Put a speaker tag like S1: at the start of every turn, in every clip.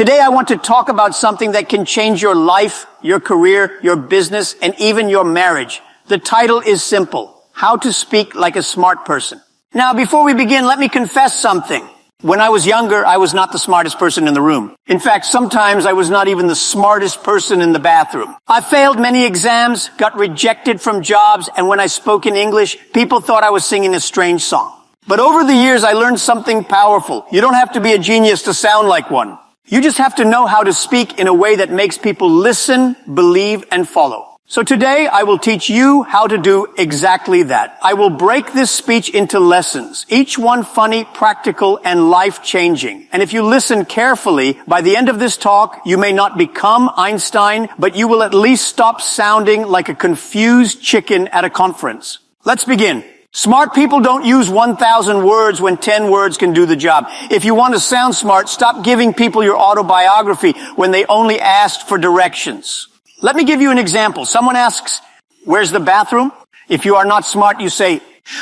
S1: Today I want to talk about something that can change your life, your career, your business, and even your marriage. The title is simple: How to Speak Like a Smart Person. Now, before we begin, let me confess something. When I was younger, I was not the smartest person in the room. In fact, sometimes I was not even the smartest person in the bathroom. I failed many exams, got rejected from jobs, and when I spoke in English, people thought I was singing a strange song. But over the years, I learned something powerful. You don't have to be a genius to sound like one. You just have to know how to speak in a way that makes people listen, believe, and follow. So today, I will teach you how to do exactly that. I will break this speech into lessons, each one funny, practical, and life-changing. And if you listen carefully, by the end of this talk, you may not become Einstein, but you will at least stop sounding like a confused chicken at a conference. Let's begin. Smart people don't use 1,000 words when 10 words can do the job. If you want to sound smart, stop giving people your autobiography when they only asked for directions. Let me give you an example. Someone asks, "Where's the bathroom?" If you are not smart, you say,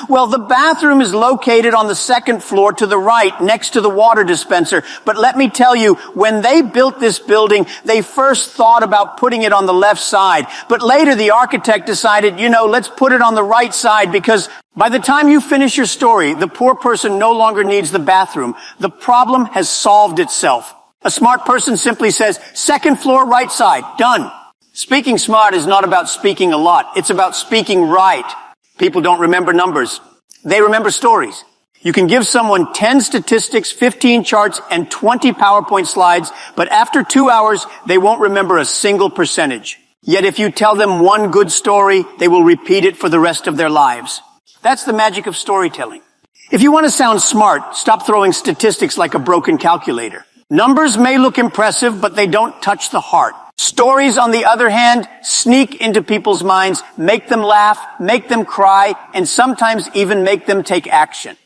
S1: "Well, the bathroom is located on the second floor to the right, next to the water dispenser. But let me tell you, when they built this building, they first thought about putting it on the left side. But later the architect decided, let's put it on the right side because by the time you finish your story, the poor person no longer needs the bathroom. The problem has solved itself." A smart person simply says, "Second floor, right side, done." Speaking smart is not about speaking a lot. It's about speaking right. People don't remember numbers. They remember stories. You can give someone 10 statistics, 15 charts, and 20 PowerPoint slides, but after 2 hours, they won't remember a single percentage. Yet if you tell them one good story, they will repeat it for the rest of their lives. That's the magic of storytelling. If you want to sound smart, stop throwing statistics like a broken calculator. Numbers may look impressive, but they don't touch the heart. Stories, on the other hand, sneak into people's minds, make them laugh, make them cry, and sometimes even make them take action.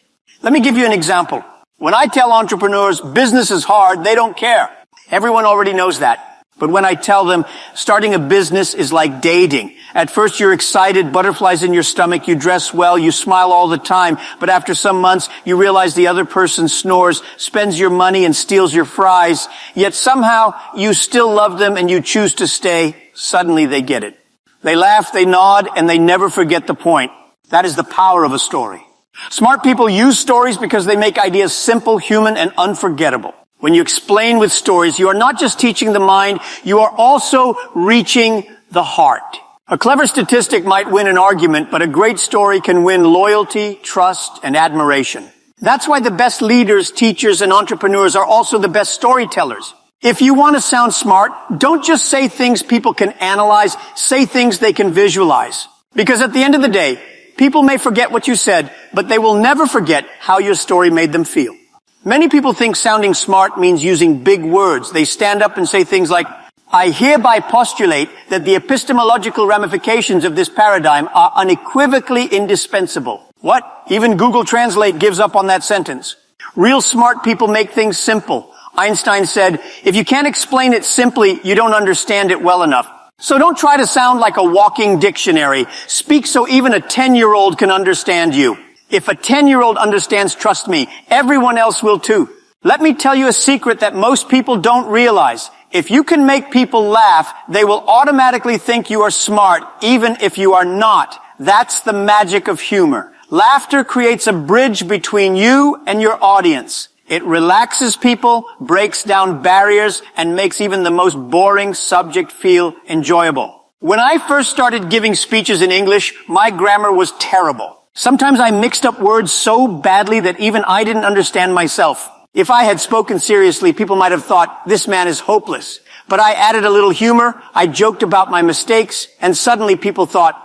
S1: Let me give you an example. When I tell entrepreneurs business is hard, they don't care. Everyone already knows that. But when I tell them starting a business is like dating, at first you're excited, butterflies in your stomach, you dress well, you smile all the time, but after some months you realize the other person snores, spends your money and steals your fries, yet somehow you still love them and you choose to stay. Suddenly they get it. They laugh, they nod, and they never forget the point. That is the power of a story. Smart people use stories because they make ideas simple, human, and unforgettable. When you explain with stories, you are not just teaching the mind, you are also reaching the heart. A clever statistic might win an argument, but a great story can win loyalty, trust, and admiration. That's why the best leaders, teachers, and entrepreneurs are also the best storytellers. If you want to sound smart, don't just say things people can analyze, say things they can visualize. Because at the end of the day, people may forget what you said, but they will never forget how your story made them feel. Many people think sounding smart means using big words. They stand up and say things like, "I hereby postulate that the epistemological ramifications of this paradigm are unequivocally indispensable." What? Even Google Translate gives up on that sentence. Real smart people make things simple. Einstein said, "If you can't explain it simply, you don't understand it well enough." So don't try to sound like a walking dictionary. Speak so even a 10-year-old can understand you. If a 10-year-old understands, trust me, everyone else will too. Let me tell you a secret that most people don't realize. If you can make people laugh, they will automatically think you are smart, even if you are not. That's the magic of humor. Laughter creates a bridge between you and your audience. It relaxes people, breaks down barriers, and makes even the most boring subject feel enjoyable. When I first started giving speeches in English, my grammar was terrible. Sometimes I mixed up words so badly that even I didn't understand myself. If I had spoken seriously, people might have thought, this man is hopeless. But I added a little humor, I joked about my mistakes, and suddenly people thought,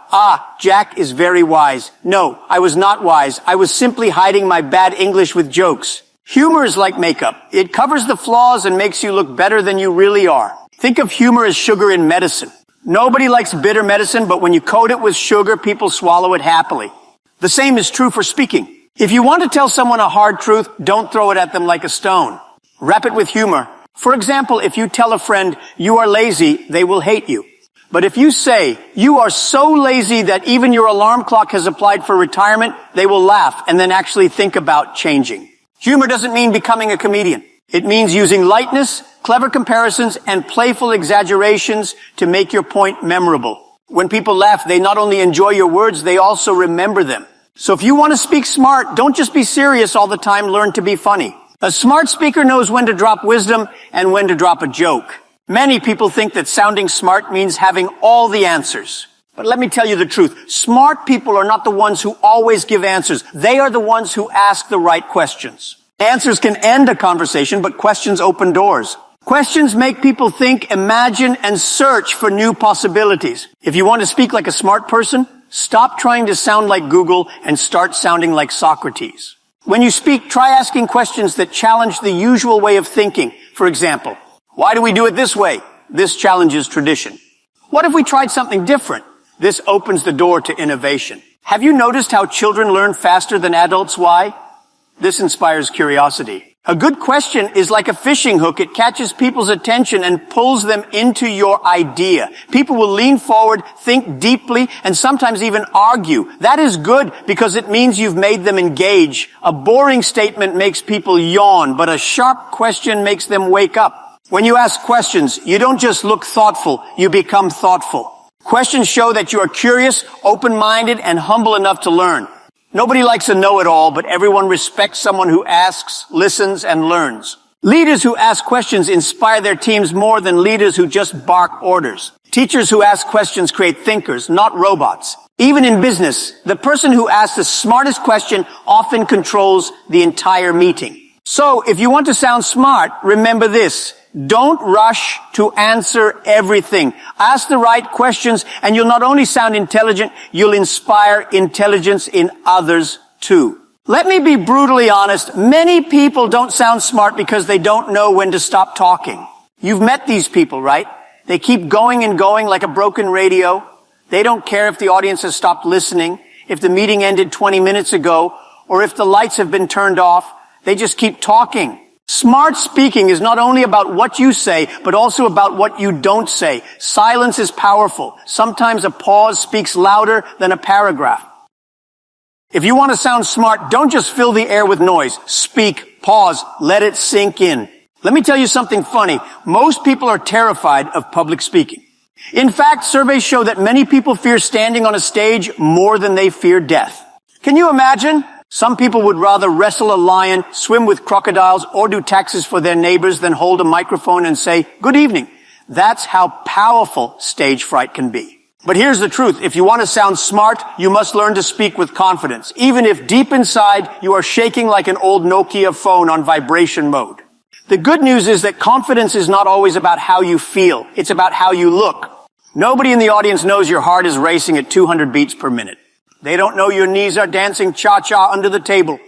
S1: Jack is very wise. No, I was not wise. I was simply hiding my bad English with jokes. Humor is like makeup. It covers the flaws and makes you look better than you really are. Think of humor as sugar in medicine. Nobody likes bitter medicine, but when you coat it with sugar, people swallow it happily. The same is true for speaking. If you want to tell someone a hard truth, don't throw it at them like a stone. Wrap it with humor. For example, if you tell a friend, you are lazy, they will hate you. But if you say, you are so lazy that even your alarm clock has applied for retirement, they will laugh and then actually think about changing. Humor doesn't mean becoming a comedian. It means using lightness, clever comparisons, and playful exaggerations to make your point memorable. When people laugh, they not only enjoy your words, they also remember them. So if you want to speak smart, don't just be serious all the time, learn to be funny. A smart speaker knows when to drop wisdom and when to drop a joke. Many people think that sounding smart means having all the answers. But let me tell you the truth. Smart people are not the ones who always give answers. They are the ones who ask the right questions. Answers can end a conversation, but questions open doors. Questions make people think, imagine, and search for new possibilities. If you want to speak like a smart person, stop trying to sound like Google and start sounding like Socrates. When you speak, try asking questions that challenge the usual way of thinking. For example, why do we do it this way? This challenges tradition. What if we tried something different? This opens the door to innovation. Have you noticed how children learn faster than adults? Why? This inspires curiosity. A good question is like a fishing hook. It catches people's attention and pulls them into your idea. People will lean forward, think deeply, and sometimes even argue. That is good because it means you've made them engage. A boring statement makes people yawn, but a sharp question makes them wake up. When you ask questions, you don't just look thoughtful, you become thoughtful. Questions show that you are curious, open-minded, and humble enough to learn. Nobody likes a know-it-all, but everyone respects someone who asks, listens, and learns. Leaders who ask questions inspire their teams more than leaders who just bark orders. Teachers who ask questions create thinkers, not robots. Even in business, the person who asks the smartest question often controls the entire meeting. So, if you want to sound smart, remember this. Don't rush to answer everything. Ask the right questions, and you'll not only sound intelligent, you'll inspire intelligence in others too. Let me be brutally honest. Many people don't sound smart because they don't know when to stop talking. You've met these people, right? They keep going and going like a broken radio. They don't care if the audience has stopped listening, if the meeting ended 20 minutes ago, or if the lights have been turned off. They just keep talking. Smart speaking is not only about what you say, but also about what you don't say. Silence is powerful. Sometimes a pause speaks louder than a paragraph. If you want to sound smart, don't just fill the air with noise. Speak, pause, let it sink in. Let me tell you something funny. Most people are terrified of public speaking. In fact, surveys show that many people fear standing on a stage more than they fear death. Can you imagine? Some people would rather wrestle a lion, swim with crocodiles, or do taxes for their neighbors than hold a microphone and say, good evening. That's how powerful stage fright can be. But here's the truth. If you want to sound smart, you must learn to speak with confidence, even if deep inside you are shaking like an old Nokia phone on vibration mode. The good news is that confidence is not always about how you feel. It's about how you look. Nobody in the audience knows your heart is racing at 200 beats per minute. They don't know your knees are dancing cha-cha under the table.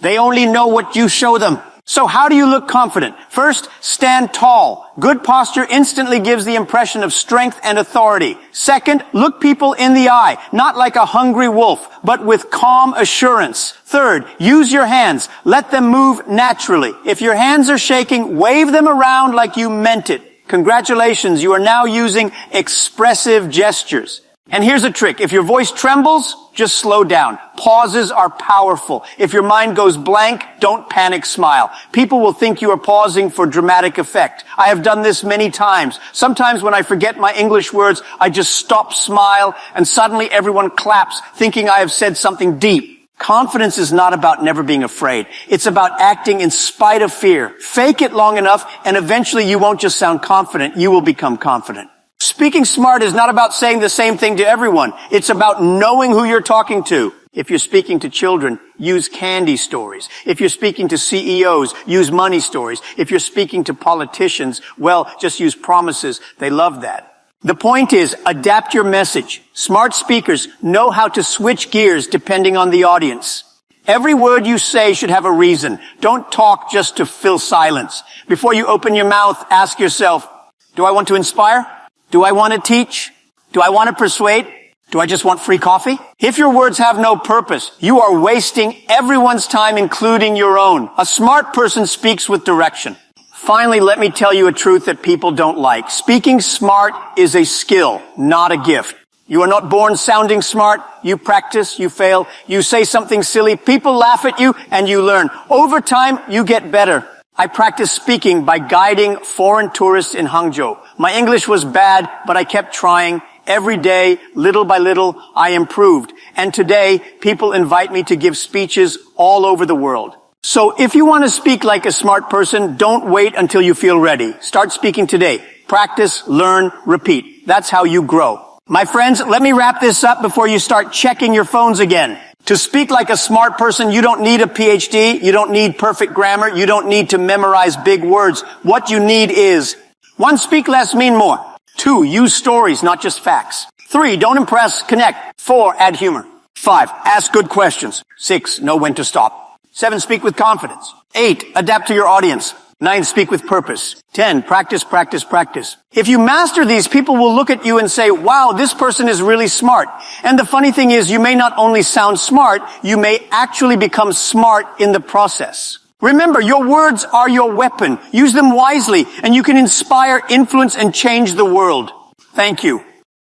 S1: They only know what you show them. So how do you look confident? First, stand tall. Good posture instantly gives the impression of strength and authority. Second, look people in the eye, not like a hungry wolf, but with calm assurance. Third, use your hands. Let them move naturally. If your hands are shaking, wave them around like you meant it. Congratulations, you are now using expressive gestures. And here's a trick. If your voice trembles, just slow down. Pauses are powerful. If your mind goes blank, don't panic, smile. People will think you are pausing for dramatic effect. I have done this many times. Sometimes when I forget my English words, I just stop, smile, and suddenly everyone claps, thinking I have said something deep. Confidence is not about never being afraid. It's about acting in spite of fear. Fake it long enough, and eventually you won't just sound confident, you will become confident. Speaking smart is not about saying the same thing to everyone. It's about knowing who you're talking to. If you're speaking to children, use candy stories. If you're speaking to CEOs, use money stories. If you're speaking to politicians, well, just use promises. They love that. The point is, adapt your message. Smart speakers know how to switch gears depending on the audience. Every word you say should have a reason. Don't talk just to fill silence. Before you open your mouth, ask yourself, do I want to inspire? Do I want to teach? Do I want to persuade? Do I just want free coffee? If your words have no purpose, you are wasting everyone's time, including your own. A smart person speaks with direction. Finally, let me tell you a truth that people don't like. Speaking smart is a skill, not a gift. You are not born sounding smart. You practice, you fail, you say something silly, people laugh at you, and you learn. Over time, you get better. I practiced speaking by guiding foreign tourists in Hangzhou. My English was bad, but I kept trying. Every day, little by little, I improved. And today, people invite me to give speeches all over the world. So if you want to speak like a smart person, don't wait until you feel ready. Start speaking today. Practice, learn, repeat. That's how you grow. My friends, let me wrap this up before you start checking your phones again. To speak like a smart person, you don't need a PhD. You don't need perfect grammar. You don't need to memorize big words. What you need is 1. Speak less, mean more. 2. Use stories, not just facts. 3. Don't impress, connect. 4. Add humor. 5. Ask good questions. 6. Know when to stop. 7. Speak with confidence. 8. Adapt to your audience. 9. Speak with purpose. 10. Practice, practice, practice. If you master these, people will look at you and say, wow, this person is really smart. And the funny thing is, you may not only sound smart, you may actually become smart in the process. Remember, your words are your weapon. Use them wisely, and you can inspire, influence, and change the world. Thank you.